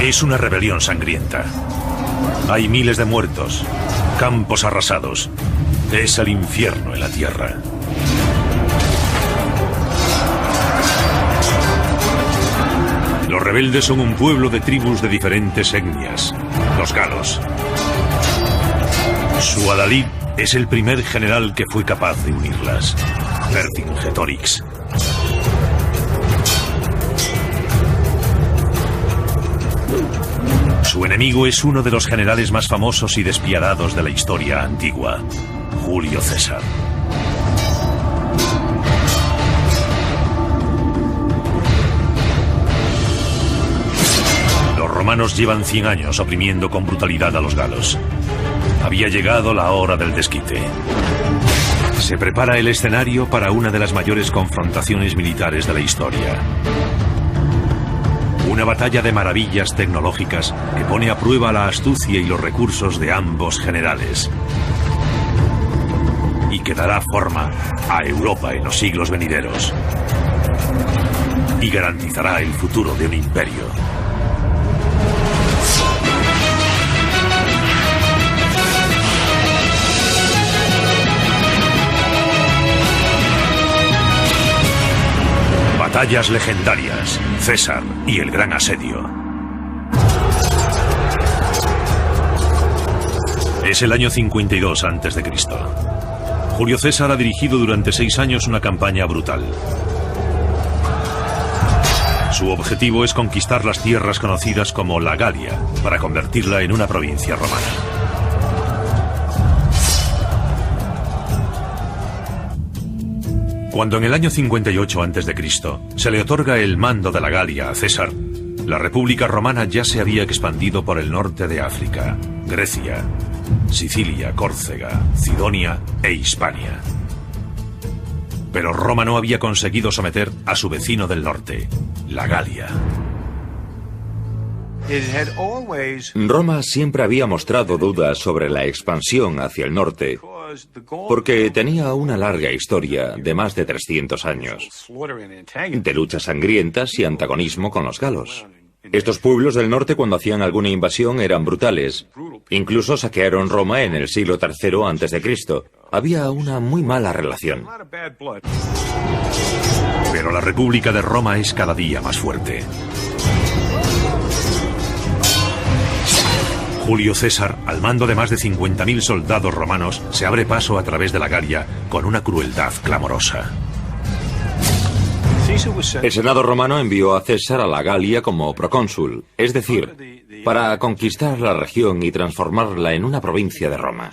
Es una rebelión sangrienta. Hay miles de muertos, campos arrasados. Es el infierno en la tierra. Los rebeldes son un pueblo de tribus de diferentes etnias, los galos. Su adalid es el primer general que fue capaz de unirlas, Vercingetorix. Su enemigo es uno de los generales más famosos y despiadados de la historia antigua, Julio César. Los romanos llevan 100 años oprimiendo con brutalidad a los galos. Había llegado la hora del desquite. Se prepara el escenario para una de las mayores confrontaciones militares de la historia. Una batalla de maravillas tecnológicas que pone a prueba la astucia y los recursos de ambos generales. Y que dará forma a Europa en los siglos venideros. Y garantizará el futuro de un imperio. Batallas legendarias, César y el Gran Asedio. Es el año 52 a.C. Julio César ha dirigido durante 6 años una campaña brutal. Su objetivo es conquistar las tierras conocidas como la Galia, para convertirla en una provincia romana. Cuando en el año 58 a.C. se le otorga el mando de la Galia a César, la República Romana ya se había expandido por el norte de África, Grecia, Sicilia, Córcega, Cidonia e Hispania. Pero Roma no había conseguido someter a su vecino del norte, la Galia. Roma siempre había mostrado dudas sobre la expansión hacia el norte, porque tenía una larga historia de más de 300 años, de luchas sangrientas y antagonismo con los galos. Estos pueblos del norte, cuando hacían alguna invasión, eran brutales. Incluso saquearon Roma en el siglo III a.C. Había una muy mala relación. Pero la República de Roma es cada día más fuerte. Julio César, al mando de más de 50.000 soldados romanos, se abre paso a través de la Galia con una crueldad clamorosa. El Senado romano envió a César a la Galia como procónsul, es decir, para conquistar la región y transformarla en una provincia de Roma.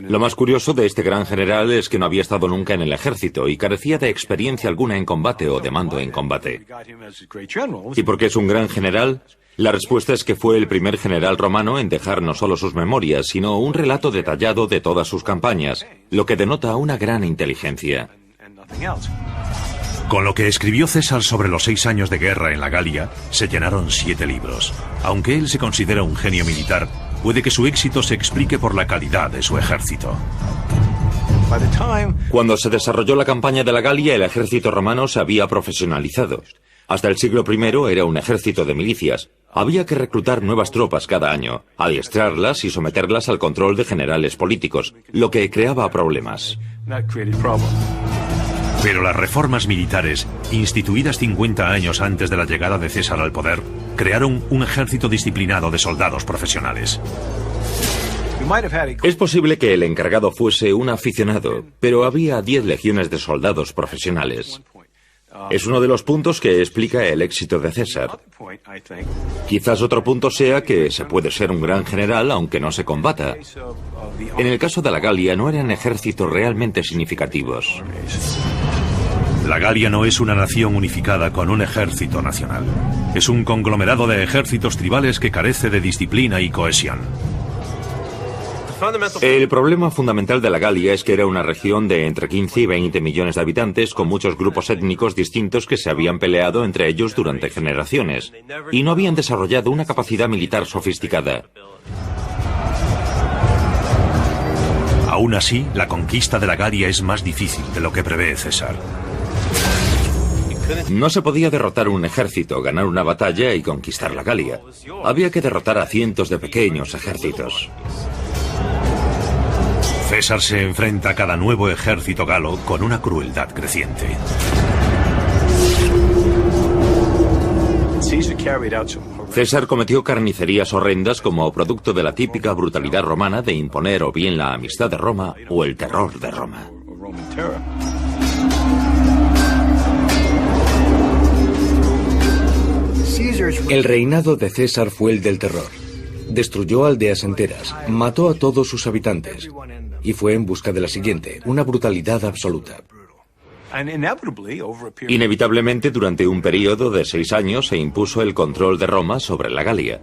Lo más curioso de este gran general es que no había estado nunca en el ejército y carecía de experiencia alguna en combate o de mando en combate. ¿Y por qué es un gran general? La respuesta es que fue el primer general romano en dejar no solo sus memorias, sino un relato detallado de todas sus campañas, lo que denota una gran inteligencia. Con lo que escribió César sobre los 6 años de guerra en la Galia, se llenaron 7 libros. Aunque él se considera un genio militar, puede que su éxito se explique por la calidad de su ejército. Cuando se desarrolló la campaña de la Galia, el ejército romano se había profesionalizado. Hasta el siglo I era un ejército de milicias. Había que reclutar nuevas tropas cada año, adiestrarlas y someterlas al control de generales políticos, lo que creaba problemas. Pero las reformas militares, instituidas 50 años antes de la llegada de César al poder, crearon un ejército disciplinado de soldados profesionales. Es posible que el encargado fuese un aficionado, pero había 10 legiones de soldados profesionales. Es uno de los puntos que explica el éxito de César. Quizás otro punto sea que se puede ser un gran general aunque no se combata. En el caso de la Galia no eran ejércitos realmente significativos. La Galia no es una nación unificada con un ejército nacional. Es un conglomerado de ejércitos tribales que carece de disciplina y cohesión. El problema fundamental de la Galia es que era una región de entre 15 y 20 millones de habitantes con muchos grupos étnicos distintos que se habían peleado entre ellos durante generaciones y no habían desarrollado una capacidad militar sofisticada. Aún así, la conquista de la Galia es más difícil de lo que prevé César. No se podía derrotar un ejército, ganar una batalla y conquistar la Galia. Había que derrotar a cientos de pequeños ejércitos. César se enfrenta a cada nuevo ejército galo con una crueldad creciente. César cometió carnicerías horrendas como producto de la típica brutalidad romana de imponer o bien la amistad de Roma o el terror de Roma. El reinado de César fue el del terror. Destruyó aldeas enteras, mató a todos sus habitantes y fue en busca de la siguiente, una brutalidad absoluta. Inevitablemente, durante un periodo de 6 años se impuso el control de Roma sobre la Galia.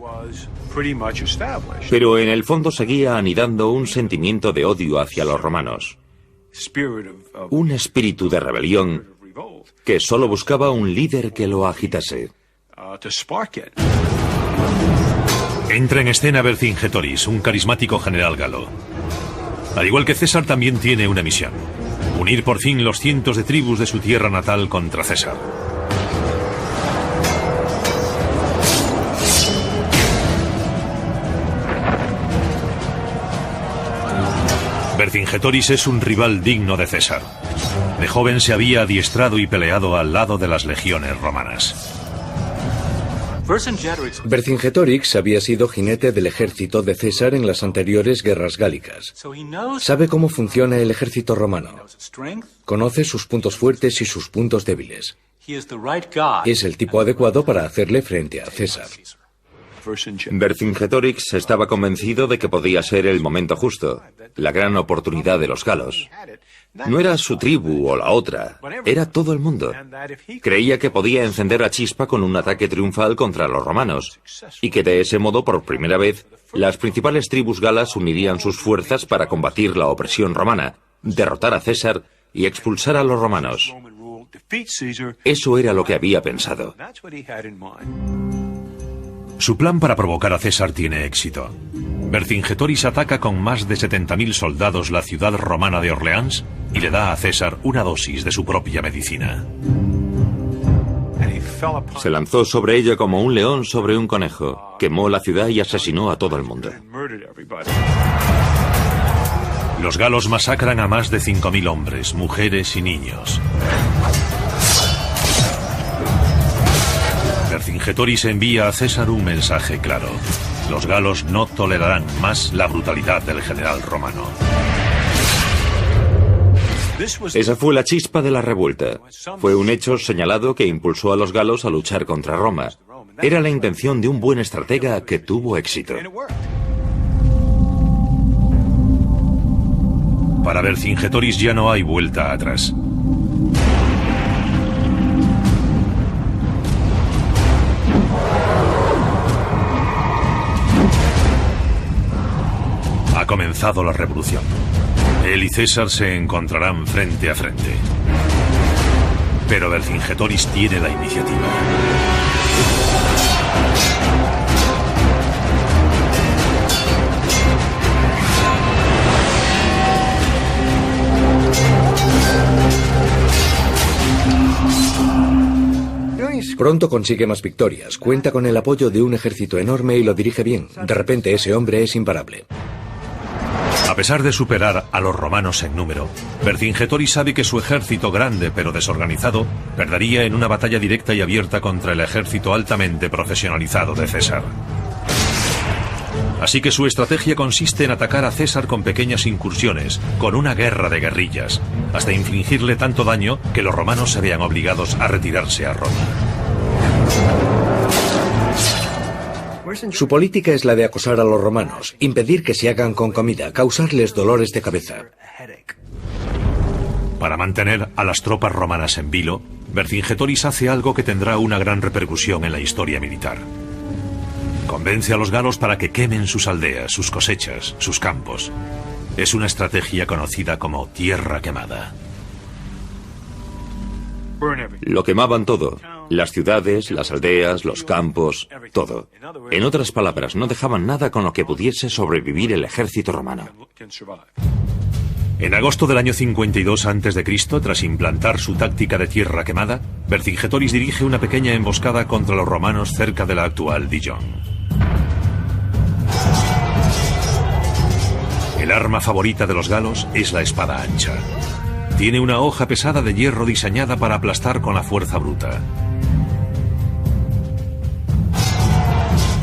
Pero en el fondo seguía anidando un sentimiento de odio hacia los romanos. Un espíritu de rebelión que solo buscaba un líder que lo agitase. Entra en escena Vercingetorix, un carismático general galo. Al igual que César, también tiene una misión: unir por fin los cientos de tribus de su tierra natal contra César. Vercingetorix es un rival digno de César. De joven se había adiestrado y peleado al lado de las legiones romanas. Vercingetorix había sido jinete del ejército de César en las anteriores guerras gálicas. Sabe cómo funciona el ejército romano. Conoce sus puntos fuertes y sus puntos débiles. Es el tipo adecuado para hacerle frente a César. Vercingetorix estaba convencido de que podía ser el momento justo, la gran oportunidad de los galos. No era su tribu o la otra, era todo el mundo. Creía que podía encender la chispa con un ataque triunfal contra los romanos, y que de ese modo, por primera vez, las principales tribus galas unirían sus fuerzas para combatir la opresión romana, derrotar a César y expulsar a los romanos. Eso era lo que había pensado. Su plan para provocar a César tiene éxito. Vercingetorix ataca con más de 70.000 soldados la ciudad romana de Orleans y le da a César una dosis de su propia medicina. Se lanzó sobre ella como un león sobre un conejo, quemó la ciudad y asesinó a todo el mundo. Los galos masacran a más de 5.000 hombres, mujeres y niños. Vercingetorix envía a César un mensaje claro: los galos no tolerarán más la brutalidad del general romano. Esa fue la chispa de la revuelta. Fue un hecho señalado que impulsó a los galos a luchar contra Roma. Era la intención de un buen estratega que tuvo éxito. Para Vercingetorix ya no hay vuelta atrás. Ha comenzado la revolución. Él y César se encontrarán frente a frente. Pero Vercingetorix tiene la iniciativa. Pronto consigue más victorias, cuenta con el apoyo de un ejército enorme y lo dirige bien. De repente ese hombre es imparable. A pesar de superar a los romanos en número, Vercingetorix sabe que su ejército grande pero desorganizado perdería en una batalla directa y abierta contra el ejército altamente profesionalizado de César. Así que su estrategia consiste en atacar a César con pequeñas incursiones, con una guerra de guerrillas, hasta infligirle tanto daño que los romanos se vean obligados a retirarse a Roma. Su política es la de acosar a los romanos, impedir que se hagan con comida, causarles dolores de cabeza. Para mantener a las tropas romanas en vilo, Vercingetorix hace algo que tendrá una gran repercusión en la historia militar. Convence a los galos para que quemen sus aldeas, sus cosechas, sus campos. Es una estrategia conocida como tierra quemada. Lo quemaban todo. Las ciudades, las aldeas, los campos, todo. En otras palabras, no dejaban nada con lo que pudiese sobrevivir el ejército romano. En agosto del año 52 a.C., tras implantar su táctica de tierra quemada, Vercingetorix dirige una pequeña emboscada contra los romanos cerca de la actual Dijon. El arma favorita de los galos es la espada ancha. Tiene una hoja pesada de hierro diseñada para aplastar con la fuerza bruta.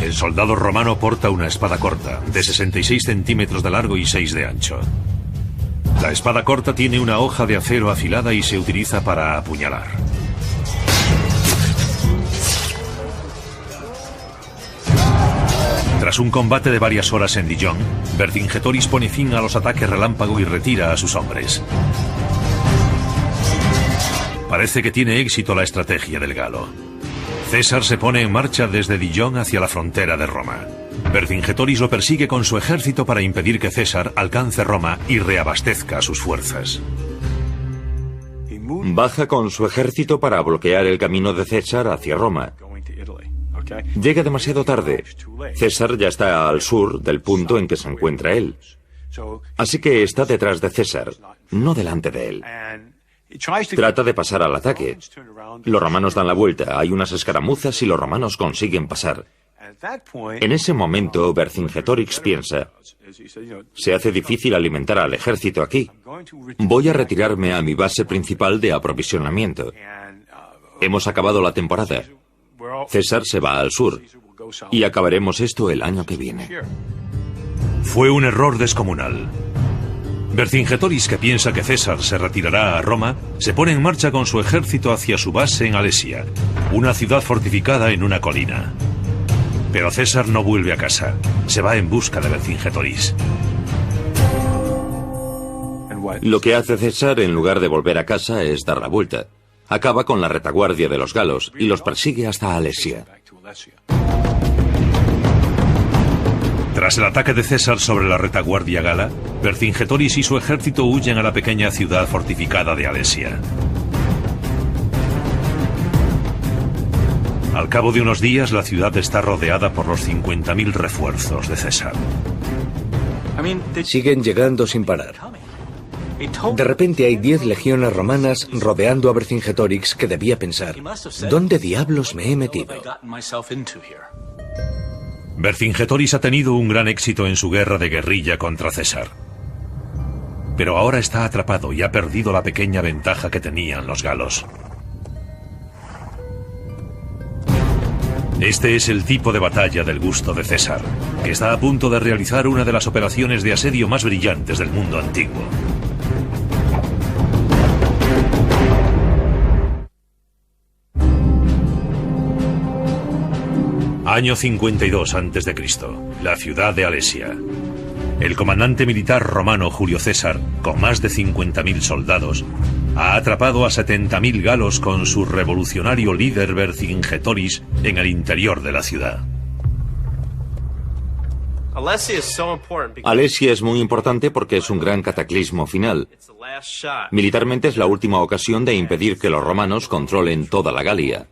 El soldado romano porta una espada corta, de 66 centímetros de largo y 6 de ancho. La espada corta tiene una hoja de acero afilada y se utiliza para apuñalar. Tras un combate de varias horas en Dijon, Vercingetorix pone fin a los ataques relámpago y retira a sus hombres. Parece que tiene éxito la estrategia del galo. César se pone en marcha desde Dijon hacia la frontera de Roma. Vercingetorix lo persigue con su ejército para impedir que César alcance Roma y reabastezca sus fuerzas. Baja con su ejército para bloquear el camino de César hacia Roma. Llega demasiado tarde. César ya está al sur del punto en que se encuentra él. Así que está detrás de César, no delante de él. Trata de pasar al ataque. Los romanos dan la vuelta, hay unas escaramuzas y los romanos consiguen pasar. En ese momento, Vercingetorix piensa: se hace difícil alimentar al ejército aquí. Voy a retirarme a mi base principal de aprovisionamiento. Hemos acabado la temporada. César se va al sur y acabaremos esto el año que viene. Fue un error descomunal. Vercingetorix, que piensa que César se retirará a Roma, se pone en marcha con su ejército hacia su base en Alesia, una ciudad fortificada en una colina. Pero César no vuelve a casa, se va en busca de Vercingetorix. Lo que hace César en lugar de volver a casa es dar la vuelta. Acaba con la retaguardia de los galos y los persigue hasta Alesia. Tras el ataque de César sobre la retaguardia gala, Vercingetorix y su ejército huyen a la pequeña ciudad fortificada de Alesia. Al cabo de unos días, la ciudad está rodeada por los 50.000 refuerzos de César. Siguen llegando sin parar. De repente hay 10 legiones romanas rodeando a Vercingetorix, que debía pensar: ¿dónde diablos me he metido? Vercingetorix ha tenido un gran éxito en su guerra de guerrilla contra César. Pero ahora está atrapado y ha perdido la pequeña ventaja que tenían los galos. Este es el tipo de batalla del gusto de César, que está a punto de realizar una de las operaciones de asedio más brillantes del mundo antiguo. Año 52 a.C., la ciudad de Alesia. El comandante militar romano Julio César, con más de 50.000 soldados, ha atrapado a 70.000 galos con su revolucionario líder Vercingetorix en el interior de la ciudad. Alesia es muy importante porque es un gran cataclismo final. Militarmente es la última ocasión de impedir que los romanos controlen toda la Galia.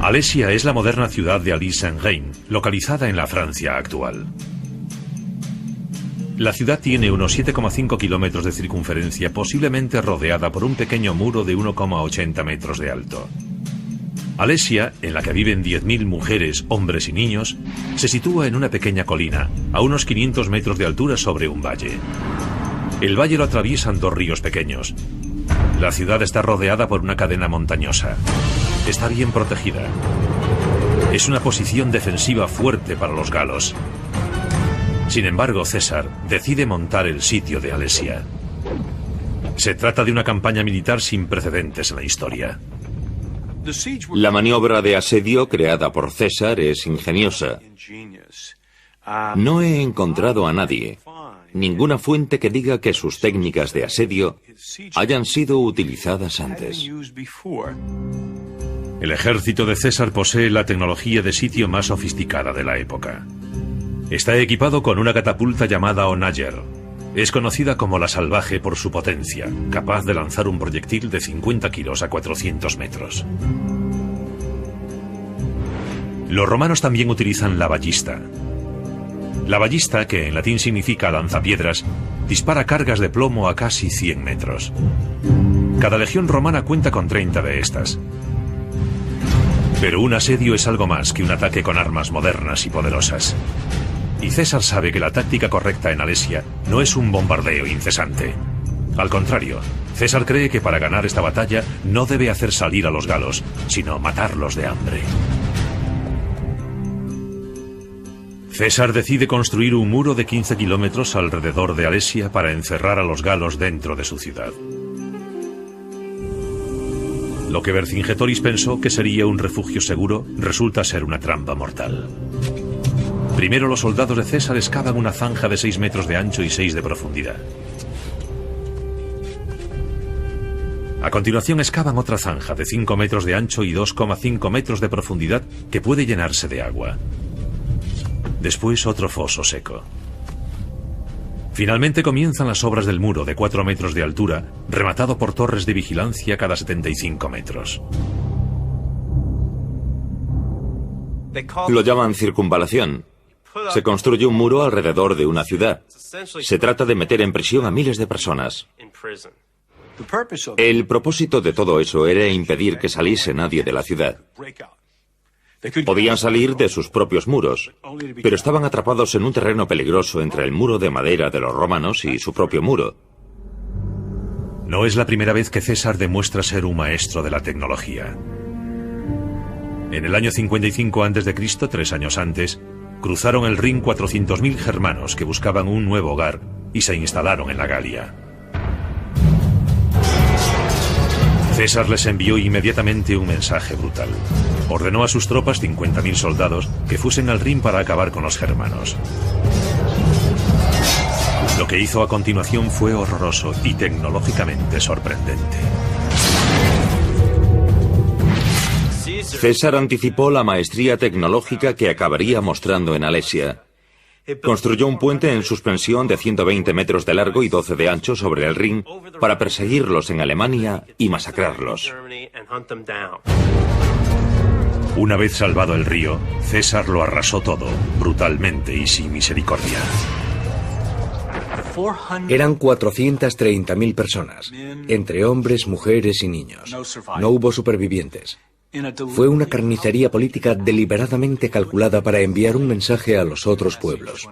Alesia es la moderna ciudad de Alise-en-Reine, localizada en la Francia actual. La ciudad tiene unos 7,5 kilómetros de circunferencia, posiblemente rodeada por un pequeño muro de 1,80 metros de alto. Alesia, en la que viven 10.000 mujeres, hombres y niños, se sitúa en una pequeña colina, a unos 500 metros de altura sobre un valle. El valle lo atraviesan 2 ríos pequeños. La ciudad está rodeada por una cadena montañosa. Está bien protegida. Es una posición defensiva fuerte para los galos. Sin embargo, César decide montar el sitio de Alesia. Se trata de una campaña militar sin precedentes en la historia. La maniobra de asedio creada por César es ingeniosa. No he encontrado a nadie, ninguna fuente que diga que sus técnicas de asedio hayan sido utilizadas antes. El ejército de César posee la tecnología de sitio más sofisticada de la época. Está equipado con una catapulta llamada Onager. Es conocida como la Salvaje por su potencia, capaz de lanzar un proyectil de 50 kilos a 400 metros. Los romanos también utilizan la ballista. La ballista, que en latín significa lanzapiedras, dispara cargas de plomo a casi 100 metros. Cada legión romana cuenta con 30 de estas. Pero un asedio es algo más que un ataque con armas modernas y poderosas. Y César sabe que la táctica correcta en Alesia no es un bombardeo incesante. Al contrario, César cree que para ganar esta batalla no debe hacer salir a los galos, sino matarlos de hambre. César decide construir un muro de 15 kilómetros alrededor de Alesia para encerrar a los galos dentro de su ciudad. Lo que Vercingetoris pensó que sería un refugio seguro resulta ser una trampa mortal. Primero los soldados de César excavan una zanja de 6 metros de ancho y 6 de profundidad. A continuación excavan otra zanja de 5 metros de ancho y 2,5 metros de profundidad que puede llenarse de agua. Después otro foso seco. Finalmente comienzan las obras del muro de 4 metros de altura, rematado por torres de vigilancia cada 75 metros. Lo llaman circunvalación. Se construye un muro alrededor de una ciudad. Se trata de meter en prisión a miles de personas. El propósito de todo eso era impedir que saliese nadie de la ciudad. Podían salir de sus propios muros, pero estaban atrapados en un terreno peligroso entre el muro de madera de los romanos y su propio muro. No es la primera vez que César demuestra ser un maestro de la tecnología. En el año 55 a.C., 3 años antes, cruzaron el Rin 400.000 germanos que buscaban un nuevo hogar y se instalaron en la Galia. César les envió inmediatamente un mensaje brutal. Ordenó a sus tropas, 50.000 soldados, que fuesen al Rin para acabar con los germanos. Lo que hizo a continuación fue horroroso y tecnológicamente sorprendente. César anticipó la maestría tecnológica que acabaría mostrando en Alesia. Construyó un puente en suspensión de 120 metros de largo y 12 de ancho sobre el Rin para perseguirlos en Alemania y masacrarlos. Una vez salvado el río, César lo arrasó todo, brutalmente y sin misericordia. Eran 430.000 personas, entre hombres, mujeres y niños. No hubo supervivientes. Fue una carnicería política deliberadamente calculada para enviar un mensaje a los otros pueblos.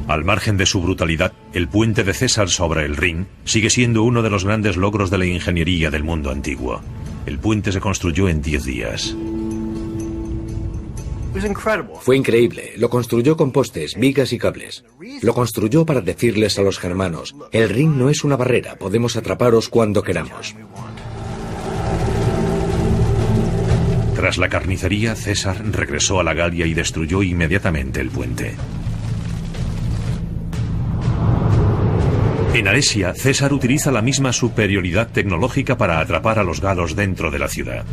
Al margen de su brutalidad, el puente de César sobre el Rin sigue siendo uno de los grandes logros de la ingeniería del mundo antiguo. El puente se construyó en 10 días. Fue increíble. Lo construyó con postes, vigas y cables. Lo construyó para decirles a los germanos: el Rin no es una barrera, podemos atraparos cuando queramos. Tras la carnicería, César regresó a la Galia y destruyó inmediatamente el puente. En Alesia, César utiliza la misma superioridad tecnológica para atrapar a los galos dentro de la ciudad.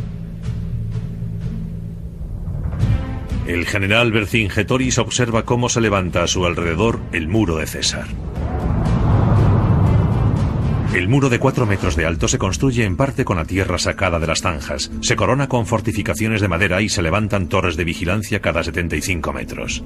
El general Vercingetoris observa cómo se levanta a su alrededor el muro de César. El muro de 4 metros de alto se construye en parte con la tierra sacada de las zanjas, se corona con fortificaciones de madera y se levantan torres de vigilancia cada 75 metros.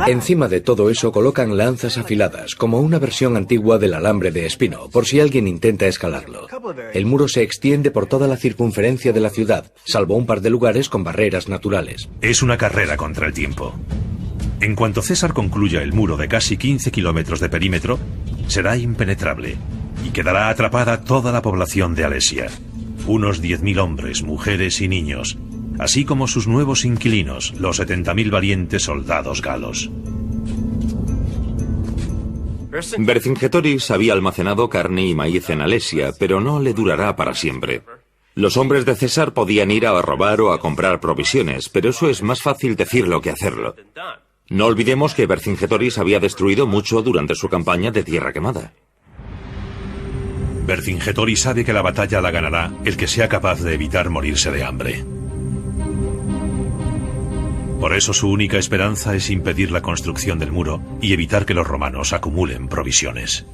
Encima de todo eso colocan lanzas afiladas, como una versión antigua del alambre de espino, por si alguien intenta escalarlo. El muro se extiende por toda la circunferencia de la ciudad, salvo un par de lugares con barreras naturales. Es una carrera contra el tiempo. En cuanto César concluya el muro de casi 15 kilómetros de perímetro, será impenetrable y quedará atrapada toda la población de Alesia. Unos 10.000 hombres, mujeres y niños, así como sus nuevos inquilinos, los 70.000 valientes soldados galos. Vercingetoris había almacenado carne y maíz en Alesia, pero no le durará para siempre. Los hombres de César podían ir a robar o a comprar provisiones, pero eso es más fácil decirlo que hacerlo. No olvidemos que Vercingetoris había destruido mucho durante su campaña de Tierra Quemada. Vercingetoris sabe que la batalla la ganará el que sea capaz de evitar morirse de hambre. Por eso su única esperanza es impedir la construcción del muro y evitar que los romanos acumulen provisiones.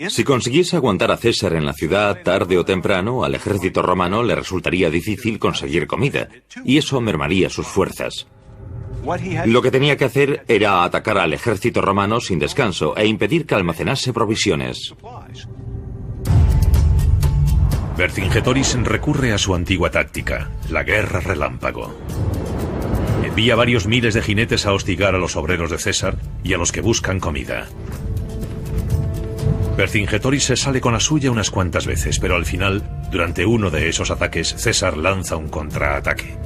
Si consiguiese aguantar a César en la ciudad, tarde o temprano, al ejército romano le resultaría difícil conseguir comida, y eso mermaría sus fuerzas. Lo que tenía que hacer era atacar al ejército romano sin descanso e impedir que almacenase provisiones. Vercingetorix recurre a su antigua táctica, la guerra relámpago. Envía varios miles de jinetes a hostigar a los obreros de César y a los que buscan comida. Vercingetorix se sale con la suya unas cuantas veces, pero al final, durante uno de esos ataques, César lanza un contraataque.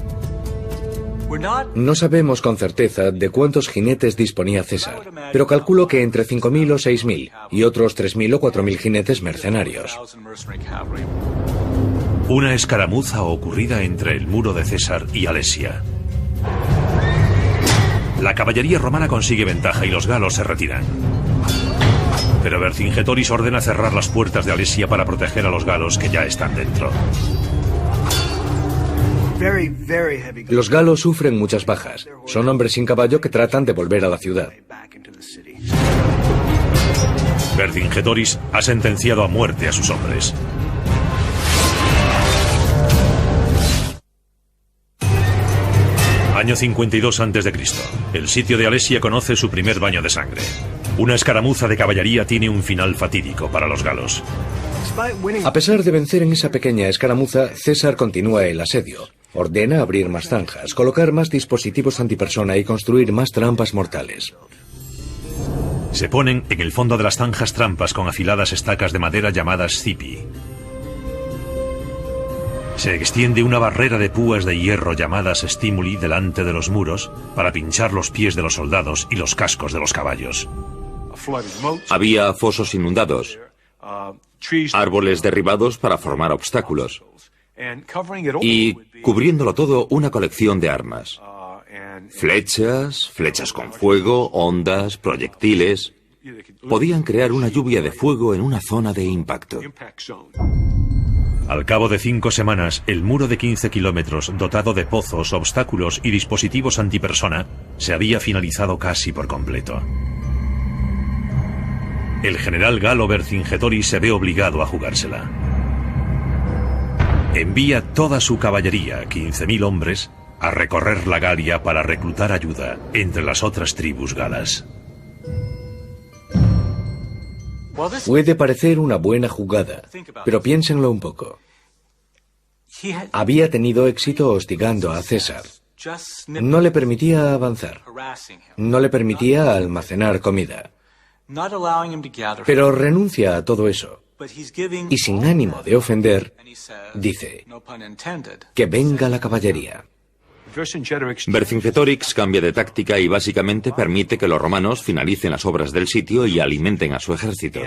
No sabemos con certeza de cuántos jinetes disponía César, pero calculo que entre 5.000 o 6.000 y otros 3.000 o 4.000 jinetes mercenarios. Una escaramuza ocurrida entre el muro de César y Alesia. La caballería romana consigue ventaja y los galos se retiran. Pero Vercingetorix ordena cerrar las puertas de Alesia para proteger a los galos que ya están dentro. Los galos sufren muchas bajas. Son hombres sin caballo que tratan de volver a la ciudad. Vercingetorix ha sentenciado a muerte a sus hombres. Año 52 a.C. El sitio de Alesia conoce su primer baño de sangre. Una escaramuza de caballería tiene un final fatídico para los galos. A pesar de vencer en esa pequeña escaramuza, César continúa el asedio. Ordena abrir más zanjas, colocar más dispositivos antipersona y construir más trampas mortales. Se ponen en el fondo de las zanjas trampas con afiladas estacas de madera llamadas cipi. Se extiende una barrera de púas de hierro llamadas stimuli delante de los muros para pinchar los pies de los soldados y los cascos de los caballos. Había fosos inundados, árboles derribados para formar obstáculos y, cubriéndolo todo, una colección de armas. Flechas, flechas con fuego, ondas, proyectiles. Podían crear una lluvia de fuego en una zona de impacto. Al cabo de 5 semanas, el muro de 15 kilómetros, dotado de pozos, obstáculos y dispositivos antipersona, se había finalizado casi por completo. El general galo Vercingetorix se ve obligado a jugársela. Envía toda su caballería, 15.000 hombres, a recorrer la Galia para reclutar ayuda entre las otras tribus galas. Puede parecer una buena jugada, pero piénsenlo un poco. Había tenido éxito hostigando a César. No le permitía avanzar. No le permitía almacenar comida. Pero renuncia a todo eso. Y sin ánimo de ofender, dice, que venga la caballería. Vercingetorix cambia de táctica y básicamente permite que los romanos finalicen las obras del sitio y alimenten a su ejército.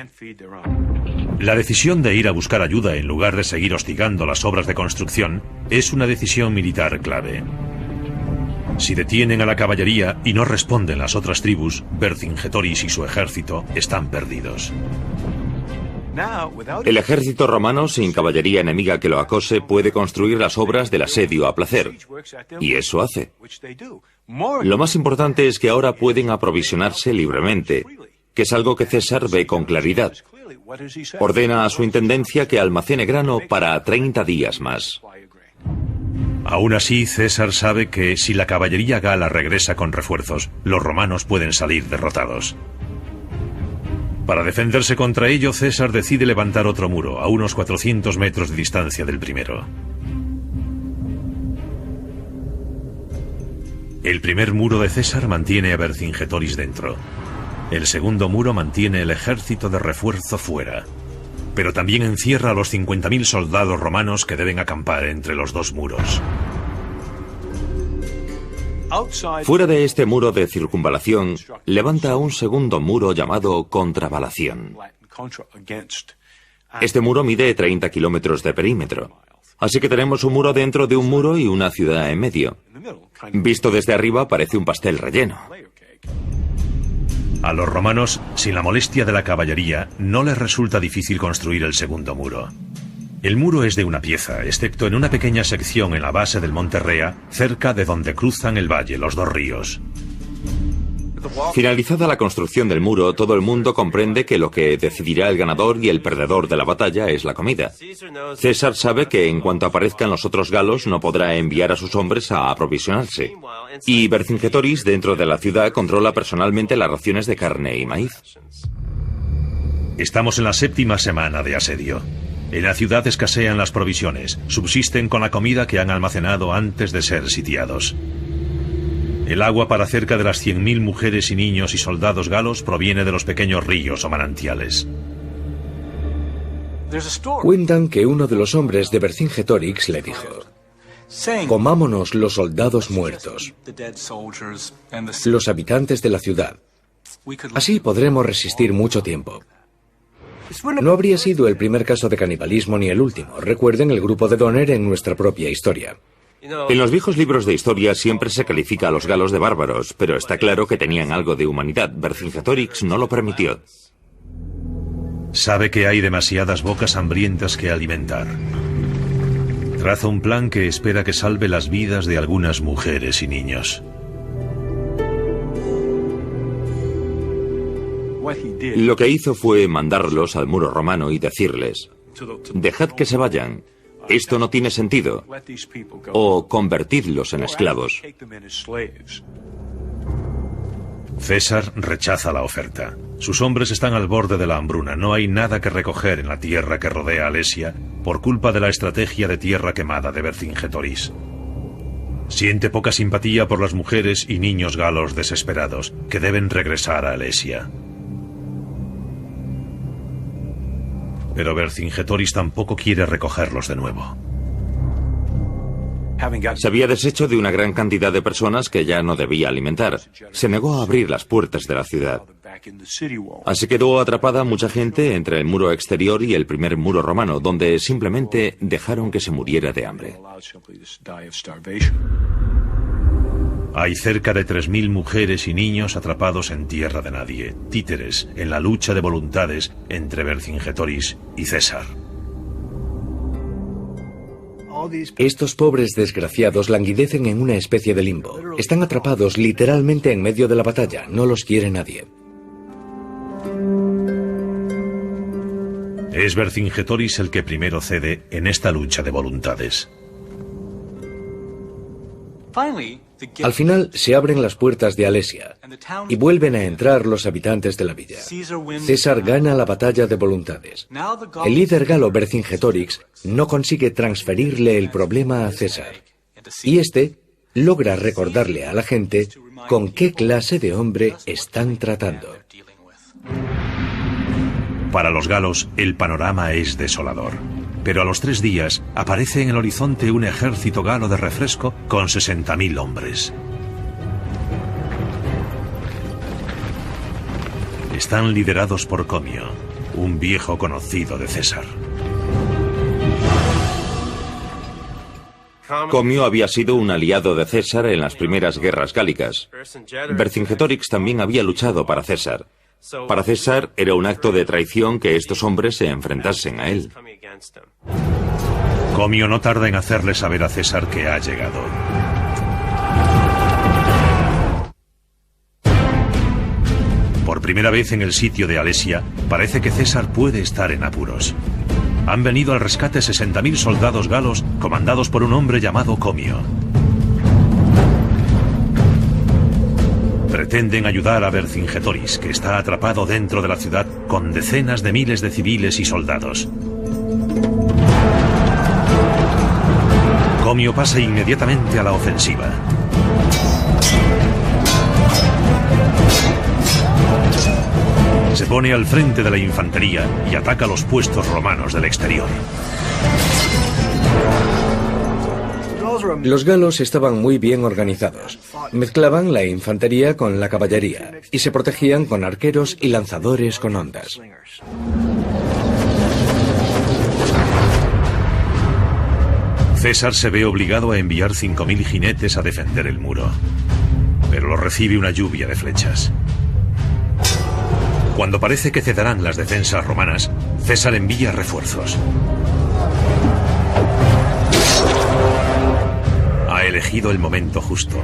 La decisión de ir a buscar ayuda en lugar de seguir hostigando las obras de construcción es una decisión militar clave. Si detienen a la caballería y no responden las otras tribus, Vercingetorix y su ejército están perdidos. El ejército romano, sin caballería enemiga que lo acose, puede construir las obras del asedio a placer. Y eso hace. Lo más importante es que ahora pueden aprovisionarse libremente, que es algo que César ve con claridad. Ordena a su intendencia que almacene grano para 30 días más. Aún así, César sabe que si la caballería gala regresa con refuerzos, los romanos pueden salir derrotados. Para defenderse contra ello, César decide levantar otro muro, a unos 400 metros de distancia del primero. El primer muro de César mantiene a Vercingetorix dentro. El segundo muro mantiene el ejército de refuerzo fuera. Pero también encierra a los 50.000 soldados romanos que deben acampar entre los dos muros. Fuera de este muro de circunvalación, levanta un segundo muro llamado contravalación. Este muro mide 30 kilómetros de perímetro. Así que tenemos un muro dentro de un muro y una ciudad en medio. Visto desde arriba parece un pastel relleno. A los romanos, sin la molestia de la caballería, no les resulta difícil construir el segundo muro. El muro es de una pieza, excepto en una pequeña sección en la base del monte Rea, cerca de donde cruzan el valle los dos ríos. Finalizada la construcción del muro, todo el mundo comprende que lo que decidirá el ganador y el perdedor de la batalla es la comida. César sabe que en cuanto aparezcan los otros galos no podrá enviar a sus hombres a aprovisionarse. Y Vercingetorix, dentro de la ciudad, controla personalmente las raciones de carne y maíz. Estamos en la 7ª semana de asedio. En la ciudad escasean las provisiones, subsisten con la comida que han almacenado antes de ser sitiados. El agua para cerca de las 100.000 mujeres y niños y soldados galos proviene de los pequeños ríos o manantiales. Cuentan que uno de los hombres de Vercingetorix le dijo: comámonos los soldados muertos, los habitantes de la ciudad. Así podremos resistir mucho tiempo. No habría sido el primer caso de canibalismo ni el último. Recuerden el grupo de Donner en nuestra propia historia. En los viejos libros de historia siempre se califica a los galos de bárbaros, pero está claro que tenían algo de humanidad. Vercingetorix no lo permitió. Sabe que hay demasiadas bocas hambrientas que alimentar. Traza un plan que espera que salve las vidas de algunas mujeres y niños. Lo que hizo fue mandarlos al muro romano y decirles: dejad que se vayan. Esto no tiene sentido. O convertidlos en esclavos. César rechaza la oferta. Sus hombres están al borde de la hambruna. No hay nada que recoger en la tierra que rodea Alesia por culpa de la estrategia de tierra quemada de Vercingetorix. Siente poca simpatía por las mujeres y niños galos desesperados que deben regresar a Alesia. Pero Vercingetorix tampoco quiere recogerlos de nuevo. Se había deshecho de una gran cantidad de personas que ya no debía alimentar. Se negó a abrir las puertas de la ciudad. Así quedó atrapada mucha gente entre el muro exterior y el primer muro romano, donde simplemente dejaron que se muriera de hambre. Hay cerca de 3.000 mujeres y niños atrapados en tierra de nadie, títeres en la lucha de voluntades entre Vercingetorix y César. Estos pobres desgraciados languidecen en una especie de limbo. Están atrapados literalmente en medio de la batalla. No los quiere nadie. Es Vercingetorix el que primero cede en esta lucha de voluntades. Al final se abren las puertas de Alesia y vuelven a entrar los habitantes de la villa. César gana la batalla de voluntades. El líder galo Vercingetorix no consigue transferirle el problema a César, y este logra recordarle a la gente con qué clase de hombre están tratando. Para los galos, el panorama es desolador. Pero a los 3 días aparece en el horizonte un ejército galo de refresco con 60.000 hombres. Están liderados por Comio, un viejo conocido de César. Comio había sido un aliado de César en las primeras guerras gálicas. Vercingetorix también había luchado para César. Para César era un acto de traición que estos hombres se enfrentasen a él. Comio no tarda en hacerle saber a César que ha llegado. Por primera vez en el sitio de Alesia, parece que César puede estar en apuros. Han venido al rescate 60.000 soldados galos comandados por un hombre llamado Comio. Pretenden ayudar a Vercingetorix, que está atrapado dentro de la ciudad con decenas de miles de civiles y soldados. Comio pasa inmediatamente a la ofensiva. Se pone al frente de la infantería y ataca los puestos romanos del exterior. Los galos estaban muy bien organizados. Mezclaban la infantería con la caballería y se protegían con arqueros y lanzadores con ondas. César se ve obligado a enviar 5.000 jinetes a defender el muro, pero lo recibe una lluvia de flechas. Cuando parece que cederán las defensas romanas, César envía refuerzos. Ha elegido el momento justo.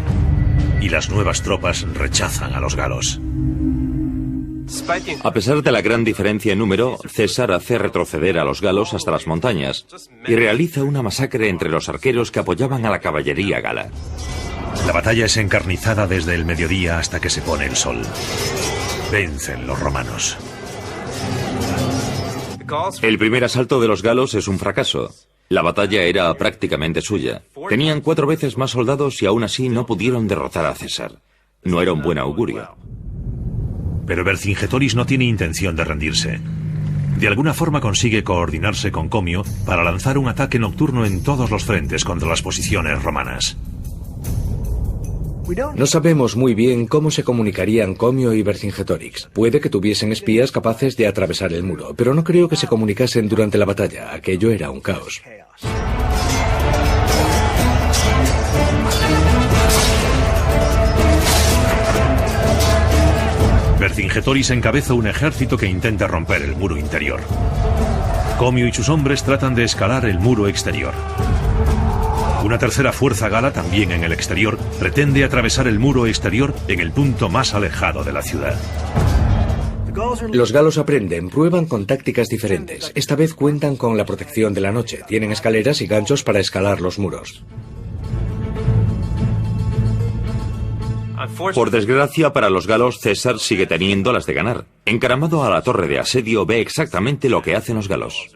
y las nuevas tropas rechazan a los galos. A pesar de la gran diferencia en número, César hace retroceder a los galos hasta las montañas y realiza una masacre entre los arqueros que apoyaban a la caballería gala. La batalla es encarnizada desde el mediodía hasta que se pone el sol. Vencen los romanos. El primer asalto de los galos es un fracaso. La batalla era prácticamente suya. Tenían 4 veces más soldados y aún así no pudieron derrotar a César. No era un buen augurio. Pero Vercingetorix no tiene intención de rendirse. De alguna forma consigue coordinarse con Comio para lanzar un ataque nocturno en todos los frentes contra las posiciones romanas. No sabemos muy bien cómo se comunicarían Comio y Vercingetorix. Puede que tuviesen espías capaces de atravesar el muro, pero no creo que se comunicasen durante la batalla. Aquello era un caos. Vercingetorix encabeza un ejército que intenta romper el muro interior. Comio y sus hombres tratan de escalar el muro exterior. Una tercera fuerza gala, también en el exterior, pretende atravesar el muro exterior en el punto más alejado de la ciudad. Los galos aprenden, prueban con tácticas diferentes. Esta vez cuentan con la protección de la noche. Tienen escaleras y ganchos para escalar los muros. Por desgracia para los galos, César sigue teniendo las de ganar. Encaramado a la torre de asedio, ve exactamente lo que hacen los galos.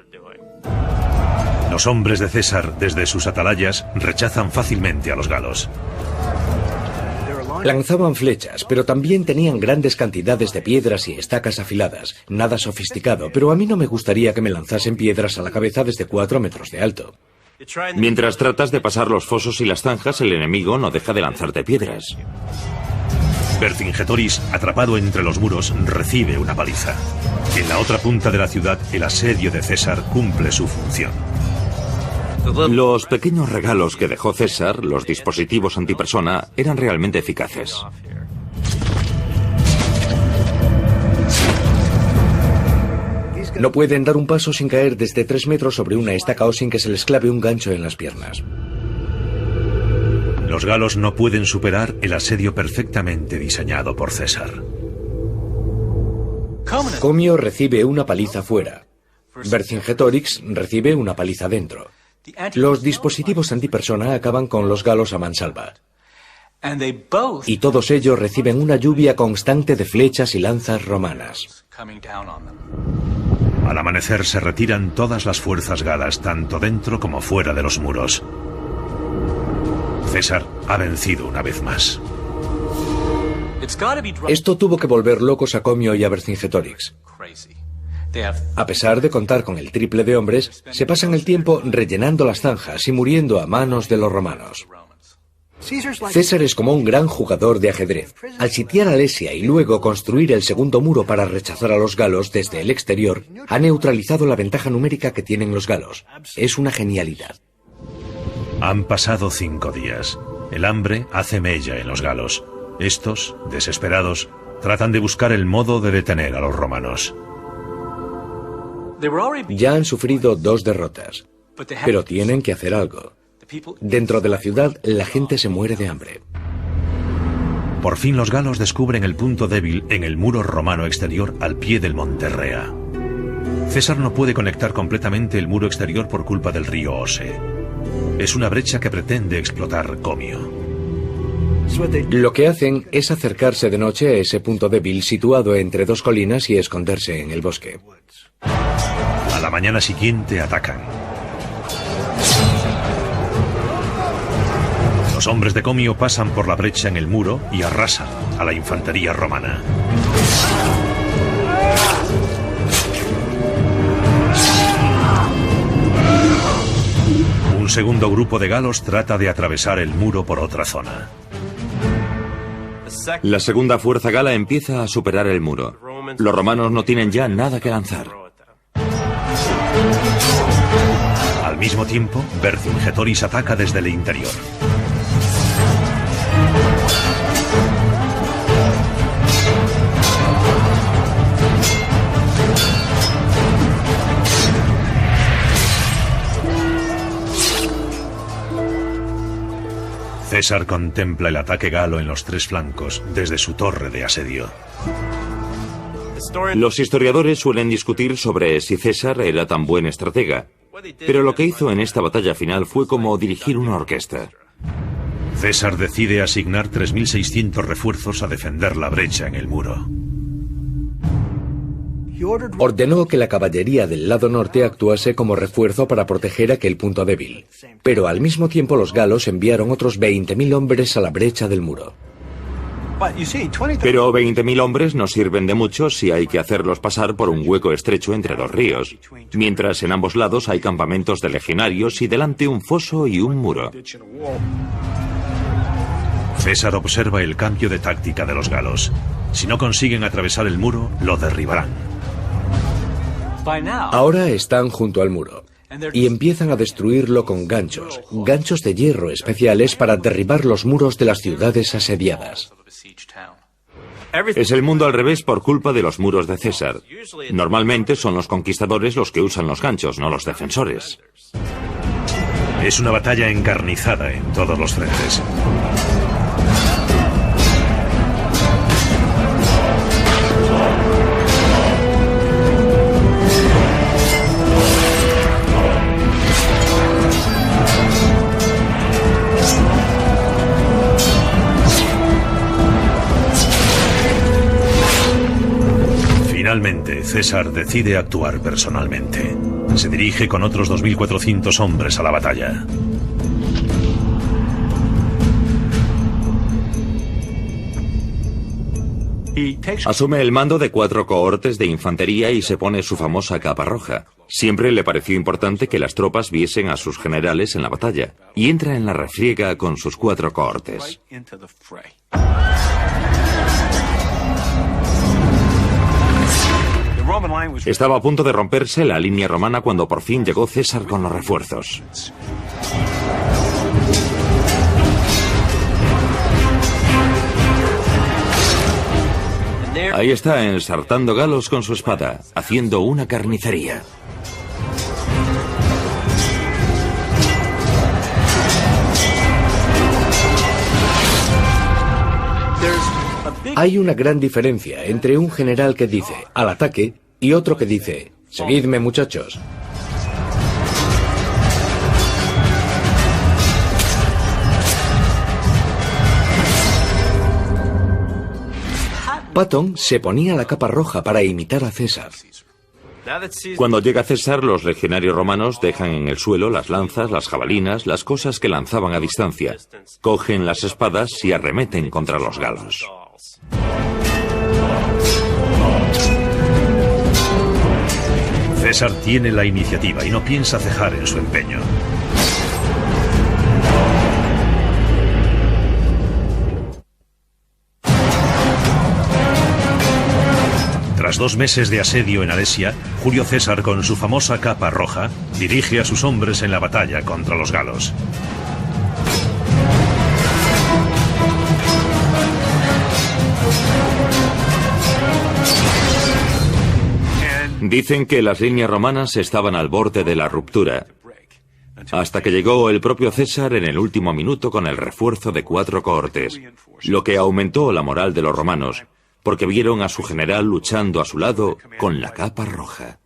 Los hombres de César, desde sus atalayas, rechazan fácilmente a los galos. Lanzaban flechas, pero también tenían grandes cantidades de piedras y estacas afiladas. Nada sofisticado, pero a mí no me gustaría que me lanzasen piedras a la cabeza desde 4 metros de alto. Mientras tratas de pasar los fosos y las zanjas, el enemigo no deja de lanzarte piedras. Vercingetorix, atrapado entre los muros, recibe una paliza. En la otra punta de la ciudad, el asedio de César cumple su función. Los pequeños regalos que dejó César, los dispositivos antipersona, eran realmente eficaces. No pueden dar un paso sin caer desde 3 metros sobre una estaca o sin que se les clave un gancho en las piernas. Los galos no pueden superar el asedio perfectamente diseñado por César. Comio recibe una paliza fuera. Vercingetorix recibe una paliza dentro. Los dispositivos antipersona acaban con los galos a mansalva. Y todos ellos reciben una lluvia constante de flechas y lanzas romanas. Al amanecer se retiran todas las fuerzas galas, tanto dentro como fuera de los muros. César ha vencido una vez más. Esto tuvo que volver locos a Comio y a Vercingetorix. A pesar de contar con el triple de hombres, se pasan el tiempo rellenando las zanjas y muriendo a manos de los romanos. César es como un gran jugador de ajedrez. Al sitiar Alesia y luego construir el segundo muro para rechazar a los galos desde el exterior, ha neutralizado la ventaja numérica que tienen los galos. Es una genialidad. Han pasado 5 días. El hambre hace mella en los galos. Estos, desesperados, tratan de buscar el modo de detener a los romanos. Ya han sufrido 2 derrotas, pero tienen que hacer algo. Dentro de la ciudad, la gente se muere de hambre. Por fin los galos descubren el punto débil en el muro romano exterior al pie del monte Rea. César no puede conectar completamente el muro exterior por culpa del río Ose. Es una brecha que pretende explotar Comio. Lo que hacen es acercarse de noche a ese punto débil situado entre 2 colinas y esconderse en el bosque. A la mañana siguiente atacan. Los hombres de Comio pasan por la brecha en el muro y arrasan a la infantería romana. Un segundo grupo de galos trata de atravesar el muro por otra zona. La segunda fuerza gala empieza a superar el muro. Los romanos no tienen ya nada que lanzar. Al mismo tiempo, Vercingetorix ataca desde el interior. César contempla el ataque galo en los tres flancos desde su torre de asedio. Los historiadores suelen discutir sobre si César era tan buen estratega, pero lo que hizo en esta batalla final fue como dirigir una orquesta. César decide asignar 3.600 refuerzos a defender la brecha en el muro. Ordenó que la caballería del lado norte actuase como refuerzo para proteger aquel punto débil, pero al mismo tiempo los galos enviaron otros 20.000 hombres a la brecha del muro. Pero 20.000 hombres no sirven de mucho si hay que hacerlos pasar por un hueco estrecho entre dos ríos, mientras en ambos lados hay campamentos de legionarios y delante un foso y un muro. César observa el cambio de táctica de los galos. Si no consiguen atravesar el muro, lo derribarán. Ahora están junto al muro y empiezan a destruirlo con ganchos de hierro especiales para derribar los muros de las ciudades asediadas. Es el mundo al revés por culpa de los muros de César. Normalmente son los conquistadores los que usan los ganchos, no los defensores. Es una batalla encarnizada en todos los frentes. Finalmente, César decide actuar personalmente. Se dirige con otros 2.400 hombres a la batalla. Asume el mando de 4 cohortes de infantería y se pone su famosa capa roja. Siempre le pareció importante que las tropas viesen a sus generales en la batalla, y entra en la refriega con sus 4 cohortes. Estaba a punto de romperse la línea romana cuando por fin llegó César con los refuerzos. Ahí está ensartando galos con su espada, haciendo una carnicería. Hay una gran diferencia entre un general que dice «al ataque» y otro que dice «seguidme, muchachos». Patton se ponía la capa roja para imitar a César. Cuando llega César, los legionarios romanos dejan en el suelo las lanzas, las jabalinas, las cosas que lanzaban a distancia. Cogen las espadas y arremeten contra los galos. César tiene la iniciativa y no piensa cejar en su empeño. Tras 2 meses de asedio en Alesia, Julio César, con su famosa capa roja, dirige a sus hombres en la batalla contra los galos. Dicen que las líneas romanas estaban al borde de la ruptura, hasta que llegó el propio César en el último minuto con el refuerzo de 4 cohortes, lo que aumentó la moral de los romanos, porque vieron a su general luchando a su lado con la capa roja.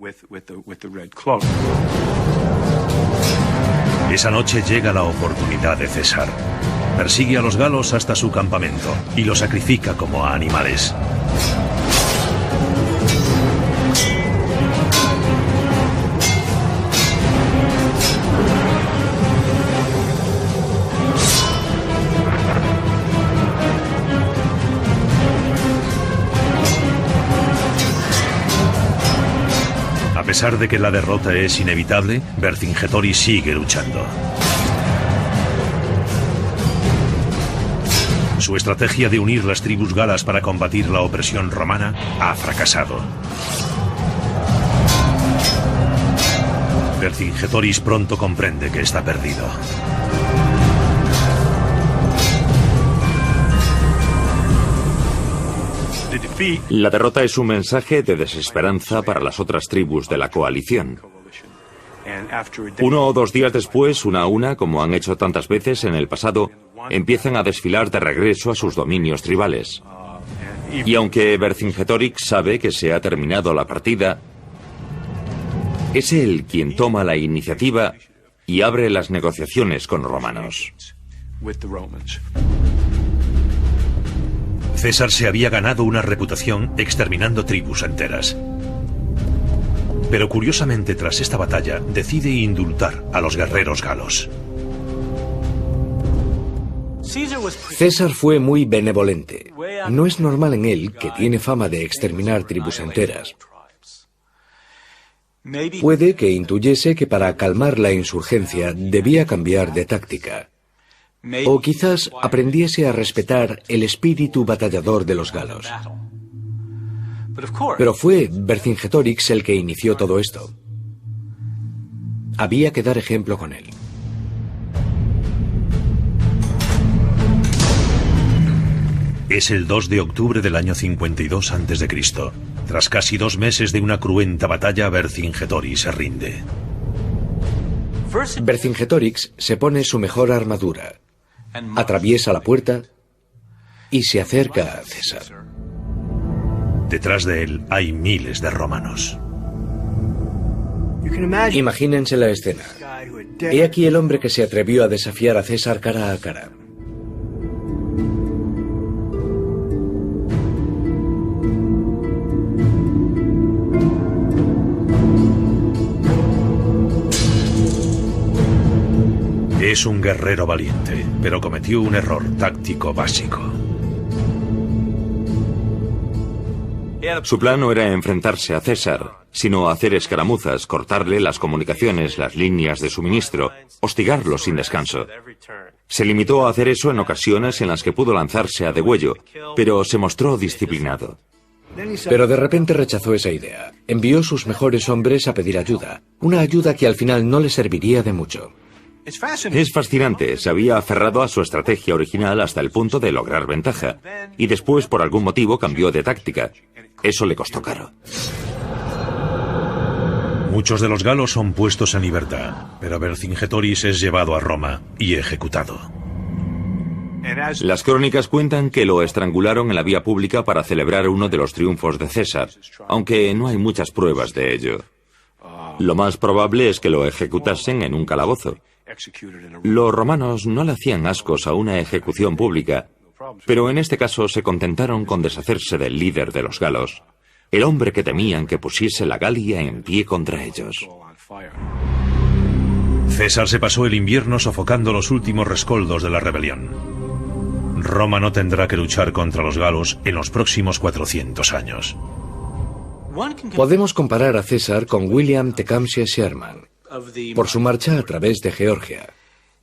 Esa noche llega la oportunidad de César. Persigue a los galos hasta su campamento y los sacrifica como a animales. A pesar de que la derrota es inevitable, Vercingetorix sigue luchando. Su estrategia de unir las tribus galas para combatir la opresión romana ha fracasado. Vercingetorix pronto comprende que está perdido. La derrota es un mensaje de desesperanza para las otras tribus de la coalición. 1 o 2 días después, una a una, como han hecho tantas veces en el pasado, empiezan a desfilar de regreso a sus dominios tribales. Y aunque Vercingetorix sabe que se ha terminado la partida, es él quien toma la iniciativa y abre las negociaciones con los romanos. César se había ganado una reputación exterminando tribus enteras. Pero curiosamente, tras esta batalla, decide indultar a los guerreros galos. César fue muy benevolente. No es normal en él, que tiene fama de exterminar tribus enteras. Puede que intuyese que para calmar la insurgencia debía cambiar de táctica. O quizás aprendiese a respetar el espíritu batallador de los galos. Pero fue Vercingetorix el que inició todo esto. Había que dar ejemplo con él. Es el 2 de octubre del año 52 a.C. Tras casi 2 meses de una cruenta batalla, Vercingetorix se rinde. Vercingetorix se pone su mejor armadura, atraviesa la puerta y se acerca a César. Detrás de él hay miles de romanos. Imagínense la escena. He aquí el hombre que se atrevió a desafiar a César cara a cara. Es un guerrero valiente, pero cometió un error táctico básico. Su plan no era enfrentarse a César, sino hacer escaramuzas, cortarle las comunicaciones, las líneas de suministro, hostigarlo sin descanso. Se limitó a hacer eso en ocasiones en las que pudo lanzarse a degüello, pero se mostró disciplinado. Pero de repente rechazó esa idea. Envió sus mejores hombres a pedir ayuda, una ayuda que al final no le serviría de mucho. Es fascinante, se había aferrado a su estrategia original hasta el punto de lograr ventaja, y después por algún motivo cambió de táctica. Eso le costó caro. Muchos de los galos son puestos en libertad, pero Vercingetorix es llevado a Roma y ejecutado. Las crónicas cuentan que lo estrangularon en la vía pública para celebrar uno de los triunfos de César, aunque no hay muchas pruebas de ello. Lo más probable es que lo ejecutasen en un calabozo. Los romanos no le hacían ascos a una ejecución pública, pero en este caso se contentaron con deshacerse del líder de los galos, el hombre que temían que pusiese la Galia en pie contra ellos. César se pasó el invierno sofocando los últimos rescoldos de la rebelión. Roma no tendrá que luchar contra los galos en los próximos 400 años. Podemos comparar a César con William Tecumseh Sherman, por su marcha a través de Georgia.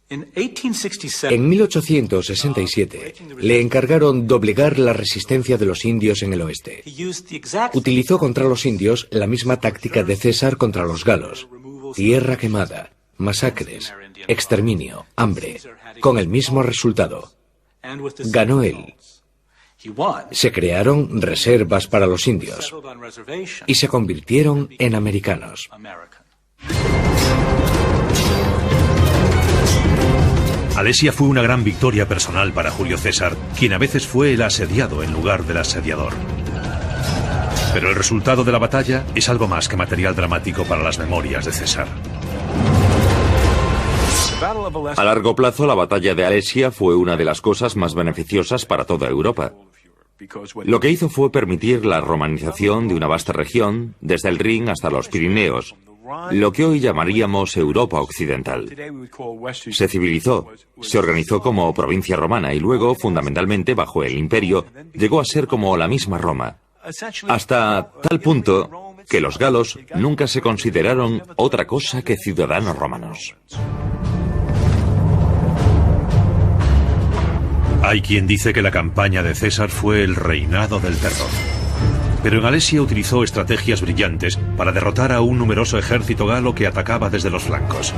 En 1867 le encargaron doblegar la resistencia de los indios en el oeste. Utilizó contra los indios la misma táctica de César contra los galos: tierra quemada, masacres, exterminio, hambre, con el mismo resultado. Ganó él. Se crearon reservas para los indios y se convirtieron en americanos. Alesia fue una gran victoria personal para Julio César, quien a veces fue el asediado en lugar del asediador. Pero el resultado de la batalla es algo más que material dramático para las memorias de César. A largo plazo, la batalla de Alesia fue una de las cosas más beneficiosas para toda Europa. Lo que hizo fue permitir la romanización de una vasta región, desde el Rin hasta los Pirineos, lo que hoy llamaríamos Europa Occidental. Se civilizó, se organizó como provincia romana y luego, fundamentalmente bajo el imperio, llegó a ser como la misma Roma, hasta tal punto que los galos nunca se consideraron otra cosa que ciudadanos romanos. Hay quien dice que la campaña de César fue el reinado del terror. Pero en Alesia utilizó estrategias brillantes para derrotar a un numeroso ejército galo que atacaba desde los flancos.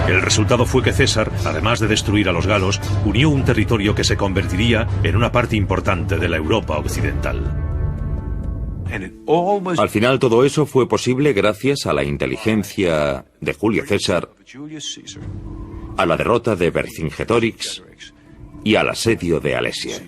El resultado fue que César, además de destruir a los galos, unió un territorio que se convertiría en una parte importante de la Europa occidental. Al final todo eso fue posible gracias a la inteligencia de Julio César, a la derrota de Vercingetorix y al asedio de Alesia.